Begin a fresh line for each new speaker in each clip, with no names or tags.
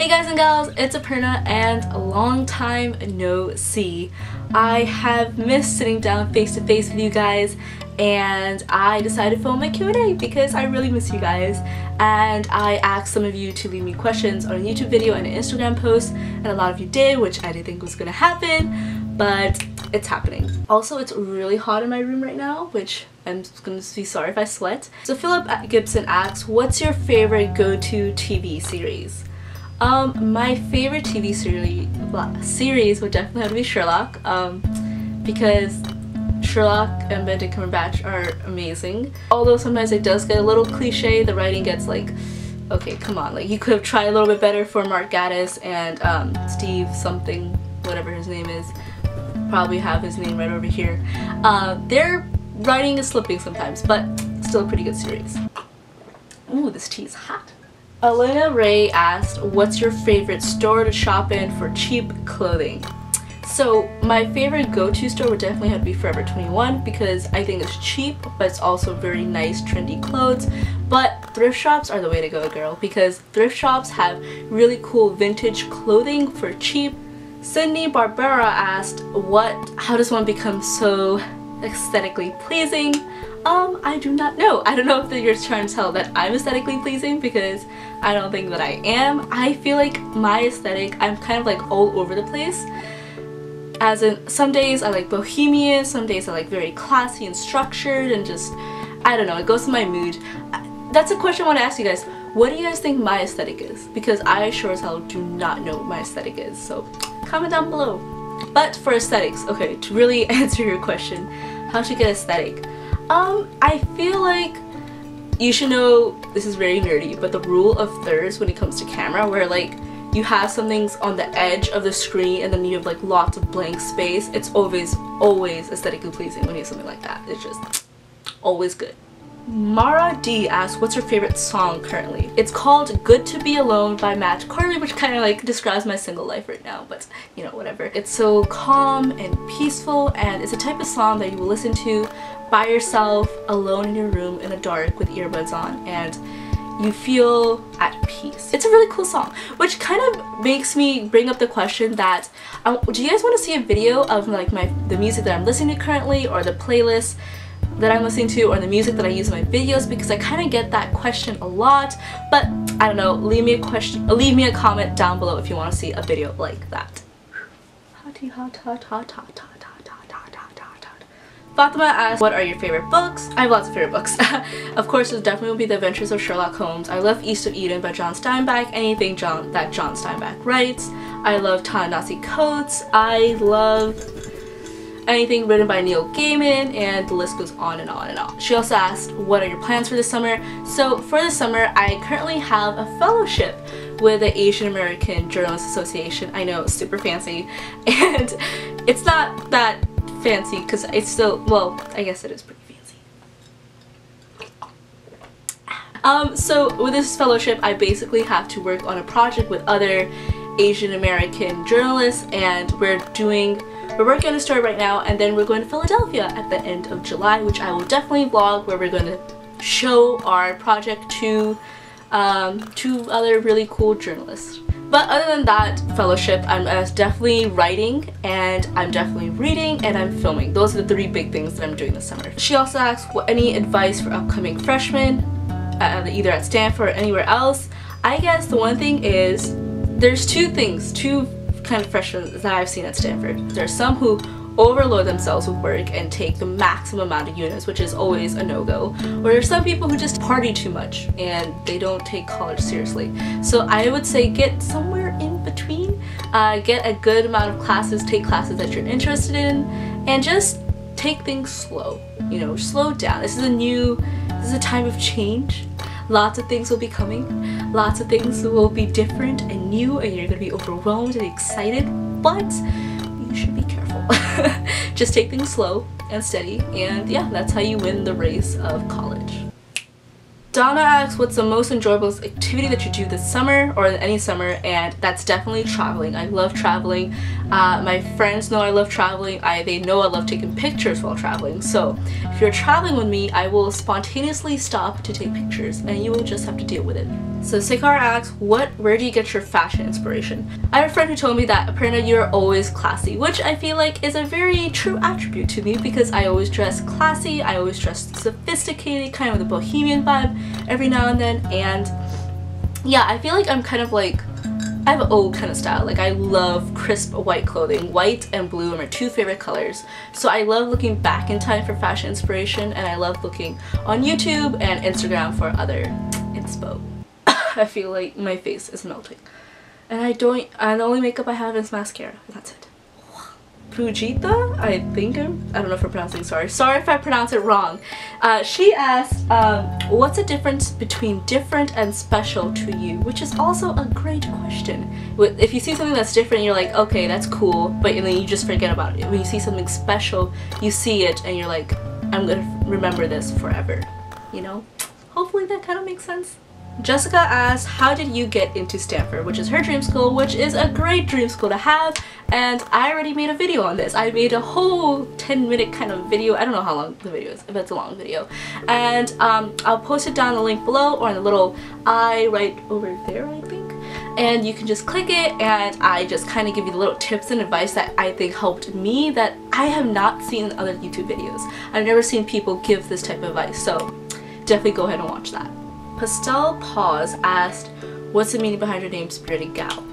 Hey guys and gals, it's Aparna and a long time no see. I have missed sitting down face to face with you guys and I decided to film my Q&A because I really miss you guys, and I asked some of you to leave me questions on a YouTube video and an Instagram post, and a lot of you did, which I didn't think was gonna happen, but it's happening. Also, it's really hot in my room right now, which I'm gonna be sorry if I sweat. So Philip Gibson asks, what's your favorite go-to TV series? My favorite TV series would definitely have to be Sherlock, because Sherlock and Benedict Cumberbatch are amazing. Although sometimes it does get a little cliche, the writing gets like, okay, come on, like you could have tried a little bit better for Mark Gatiss and Steve something, whatever his name is. Probably have his name right over here. Their writing is slipping sometimes, but still a pretty good series. Ooh, this tea is hot. Elena Ray asked, what's your favorite store to shop in for cheap clothing? So my favorite go-to store would definitely have to be Forever 21 because I think it's cheap, but it's also very nice trendy clothes. But thrift shops are the way to go, girl, because thrift shops have really cool vintage clothing for cheap. Sydney Barbera asked, how does one become so aesthetically pleasing? I do not know. I don't know if you're trying to tell that I'm aesthetically pleasing, because I don't think that I am. I feel like my aesthetic, I'm kind of like all over the place. As in, some days I like bohemian, some days I like very classy and structured and just, I don't know, it goes to my mood. That's a question I want to ask you guys. What do you guys think my aesthetic is? Because I sure as hell do not know what my aesthetic is, so comment down below. But for aesthetics, okay, to really answer your question, how to get aesthetic? I feel like you should know, this is very nerdy, but the rule of thirds when it comes to camera, where like you have some things on the edge of the screen and then you have like lots of blank space. It's always aesthetically pleasing when you have something like that. It's just always good. Mara D asks, what's your favorite song currently? It's called Good to Be Alone by Matt Carley, which kind of like describes my single life right now, but you know, whatever. It's so calm and peaceful, and it's a type of song that you will listen to by yourself, alone in your room in the dark with earbuds on, and you feel at peace. It's a really cool song, which kind of makes me bring up the question that, do you guys want to see a video of like the music that I'm listening to currently, or the playlist that I'm listening to, or the music that I use in my videos? Because I kind of get that question a lot, but I don't know, leave me a comment down below if you want to see a video like that. Fatima asked, what are your favorite books? I have lots of favorite books. Of course, it definitely will be The Adventures of Sherlock Holmes. I love East of Eden by John Steinbeck, anything that John Steinbeck writes. I love Ta-Nehisi Coates. I love anything written by Neil Gaiman, and the list goes on and on and on. She also asked, what are your plans for this summer? So for this summer, I currently have a fellowship with the Asian American Journalists Association. I know, super fancy, and it's not that fancy because it's still, well, I guess it is pretty fancy. So with this fellowship, I basically have to work on a project with other Asian American journalists, and we're working on a story right now, and then we're going to Philadelphia at the end of July, which I will definitely vlog, where we're going to show our project to other really cool journalists. But other than that fellowship, I'm definitely writing, and I'm definitely reading, and I'm filming. Those are the three big things that I'm doing this summer. She also asked, any advice for upcoming freshmen, either at Stanford or anywhere else? I guess the one thing is, there's two kind of freshmen that I've seen at Stanford. There's some who overload themselves with work and take the maximum amount of units, which is always a no-go. Or there's some people who just party too much and they don't take college seriously. So I would say get somewhere in between. Get a good amount of classes, take classes that you're interested in, and just take things slow. You know, slow down. This is a time of change. Lots of things will be coming. Lots of things will be different and new, and you're going to be overwhelmed and excited, but you should be careful. Just take things slow and steady, and yeah, that's how you win the race of college. Donna asks, what's the most enjoyable activity that you do this summer, or any summer? And that's definitely traveling. I love traveling. My friends know I love traveling. They know I love taking pictures while traveling. So if you're traveling with me, I will spontaneously stop to take pictures, and you will just have to deal with it. So Sekar asks, where do you get your fashion inspiration? I have a friend who told me that Aparna, you're always classy, which I feel like is a very true attribute to me because I always dress classy, I always dress sophisticated, kind of with a bohemian vibe every now and then, and yeah, I feel like I'm kind of like, I have an old kind of style. Like I love crisp white clothing. White and blue are my two favorite colors. So I love looking back in time for fashion inspiration, and I love looking on YouTube and Instagram for other inspo. I feel like my face is melting. And the only makeup I have is mascara. That's it. Pujita, I don't know if I'm pronouncing, sorry if I pronounce it wrong. She asked, what's the difference between different and special to you? Which is also a great question. If you see something that's different, you're like, okay, that's cool, but then you just forget about it. When you see something special, you see it and you're like, I'm gonna remember this forever, you know? Hopefully that kind of makes sense. Jessica asked, how did you get into Stanford, which is her dream school, which is a great dream school to have, and I already made a video on this. I made a whole 10-minute kind of video. I don't know how long the video is, if it's a long video. And I'll post it down the link below or in the little eye right over there, I think. And you can just click it, and I just kind of give you the little tips and advice that I think helped me that I have not seen in other YouTube videos. I've never seen people give this type of advice, so definitely go ahead and watch that. Pastel Pause asked, what's the meaning behind your name Spirited Gal?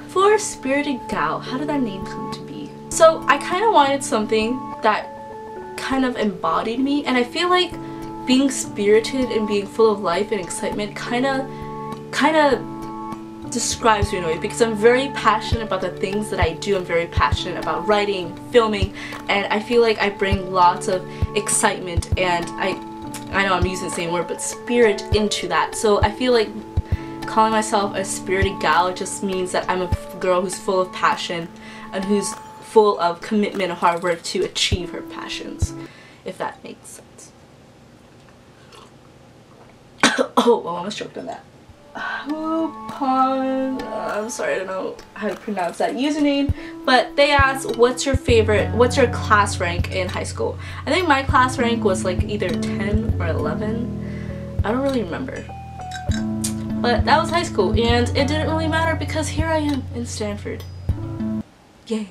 For Spirited Gal, how did that name come to be? So I kind of wanted something that kind of embodied me, and I feel like being spirited and being full of life and excitement kind of describes me in a way, because I'm very passionate about the things that I do. I'm very passionate about writing, filming, and I feel like I bring lots of excitement, and I know I'm using the same word, but spirit into that. So I feel like calling myself a spirited gal just means that I'm a girl who's full of passion and who's full of commitment and hard work to achieve her passions, if that makes sense. Oh, well, I almost choked on that. I'm sorry, I don't know how to pronounce that username, but they asked, what's your class rank in high school? I think my class rank was like either 10 or 11. I don't really remember. But that was high school, and it didn't really matter because here I am in Stanford. Yay.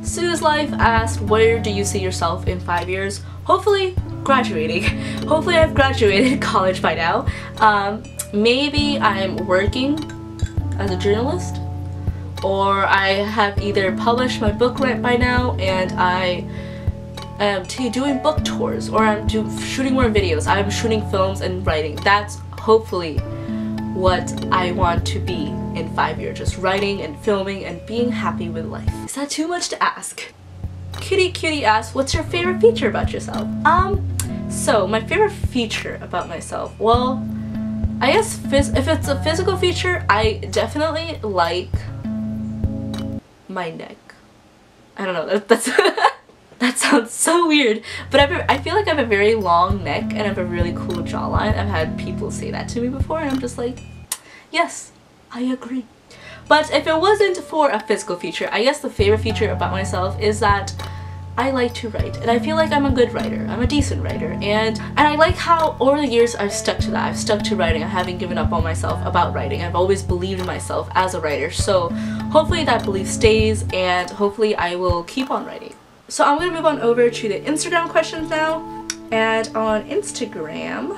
Sue's Life asked, where do you see yourself in 5 years? Hopefully graduating. Hopefully I've graduated college by now. Maybe I'm working as a journalist, or I have either published my book right by now and I am doing book tours, or I'm shooting more videos. I'm shooting films and writing. That's hopefully what I want to be in 5 years. Just writing and filming and being happy with life. Is that too much to ask? Cutie asks, what's your favorite feature about yourself? So my favorite feature about myself, well, I guess if it's a physical feature, I definitely like my neck. I don't know, that's that sounds so weird, but I feel like I have a very long neck and I have a really cool jawline. I've had people say that to me before, and I'm just like, yes, I agree. But if it wasn't for a physical feature, I guess the favorite feature about myself is that I like to write, and I feel like I'm a good writer. I'm a decent writer, and I like how over the years I've stuck to that. I've stuck to writing. I haven't given up on myself about writing. I've always believed in myself as a writer, so hopefully that belief stays, and hopefully I will keep on writing. So I'm going to move on over to the Instagram questions now, and on Instagram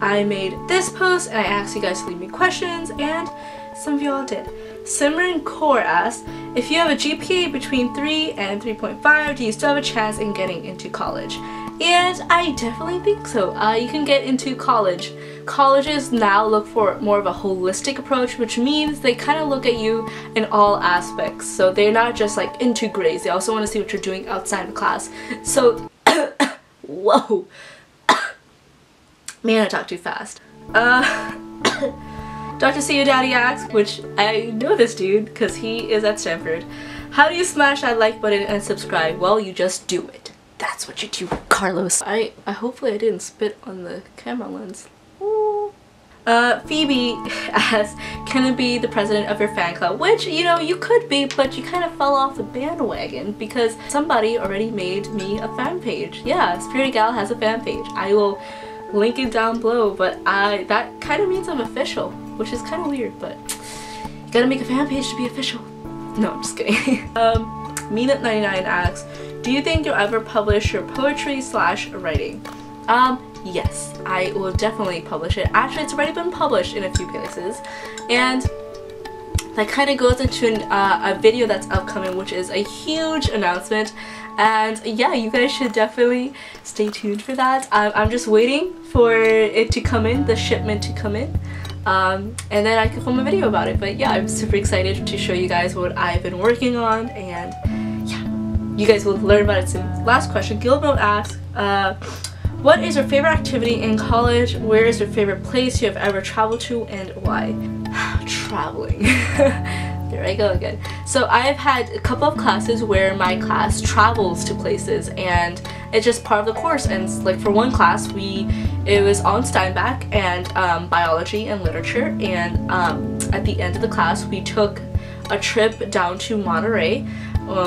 I made this post and I asked you guys to leave me questions, and some of y'all did. Simran Kaur asked, if you have a GPA between 3 and 3.5, do you still have a chance in getting into college? And I definitely think so. You can get into college. Colleges now look for more of a holistic approach, which means they kind of look at you in all aspects. So they're not just like into grades, they also want to see what you're doing outside of class. So, whoa. Man, I talk too fast. Dr. See Your Daddy asks, which I know this dude because he is at Stanford, how do you smash that like button and subscribe? Well, you just do it. That's what you do, Carlos. Hopefully I didn't spit on the camera lens. Ooh. Phoebe asks, can I be the president of your fan club? Which, you know, you could be, but you kind of fell off the bandwagon because somebody already made me a fan page. Yeah, Spirited Gal has a fan page. I will link it down below. But that kind of means I'm official, which is kind of weird, but you gotta make a fan page to be official. No, I'm just kidding. Meanup99 asks, do you think you'll ever publish your poetry/writing? Yes, I will definitely publish it. Actually, it's already been published in a few places, and that kind of goes into a video that's upcoming, which is a huge announcement. And yeah, you guys should definitely stay tuned for that. I'm just waiting for it to come in, the shipment to come in, and then I can film a video about it. But yeah, I'm super excited to show you guys what I've been working on, and yeah, you guys will learn about it soon. Last question, Gilbert asks, what is your favorite activity in college? Where is your favorite place you have ever traveled to, and why? Traveling. There I go again. So I've had a couple of classes where my class travels to places, and it's just part of the course. And like for one class, it was on Steinbach and biology and literature, and at the end of the class we took a trip down to Monterey.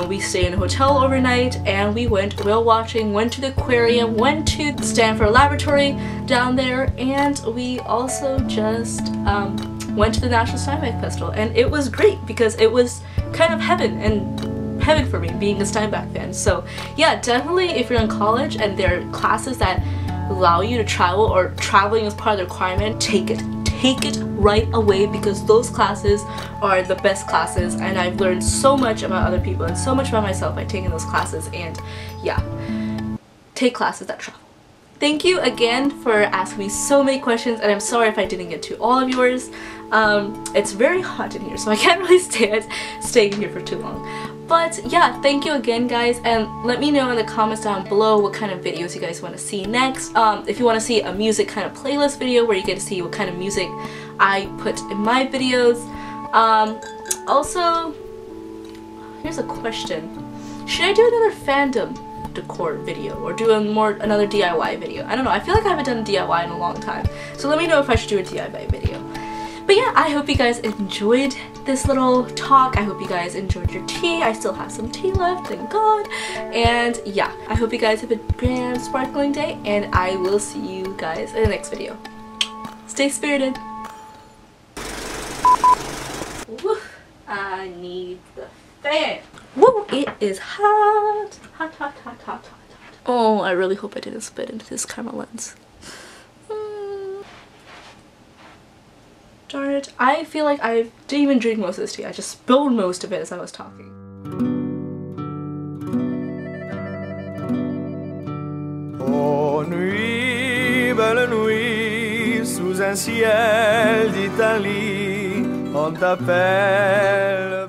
We stayed in a hotel overnight, and we went whale watching, went to the aquarium, went to the Stanford laboratory down there, and we also just went to the National Steinbeck Festival. And it was great because it was kind of heaven for me, being a Steinbeck fan. So yeah, definitely if you're in college and there are classes that allow you to travel, or traveling is part of the requirement, take it. Take it right away, because those classes are the best classes, and I've learned so much about other people and so much about myself by taking those classes. And yeah, take classes that travel. Thank you again for asking me so many questions, and I'm sorry if I didn't get to all of yours. It's very hot in here, so I can't really stay in here for too long. But yeah, thank you again, guys, and let me know in the comments down below what kind of videos you guys want to see next. If you want to see a music kind of playlist video where you get to see what kind of music I put in my videos. Also, here's a question. Should I do another fandom decor video, or do another DIY video? I don't know, I feel like I haven't done a DIY in a long time, so let me know if I should do a DIY video. But yeah, I hope you guys enjoyed this little talk. I hope you guys enjoyed your tea. I still have some tea left, thank God. And yeah, I hope you guys have a grand sparkling day, and I will see you guys in the next video. Stay spirited. Woo, I need the fan. Woo, it is hot. Hot, hot, hot, hot, hot, hot. Oh, I really hope I didn't spit into this camera lens. Darn it. I feel like I didn't even drink most of this tea. I just spilled most of it as I was talking.
Oh nuit, belle nuit, sous un ciel d'Italie, on t'appelle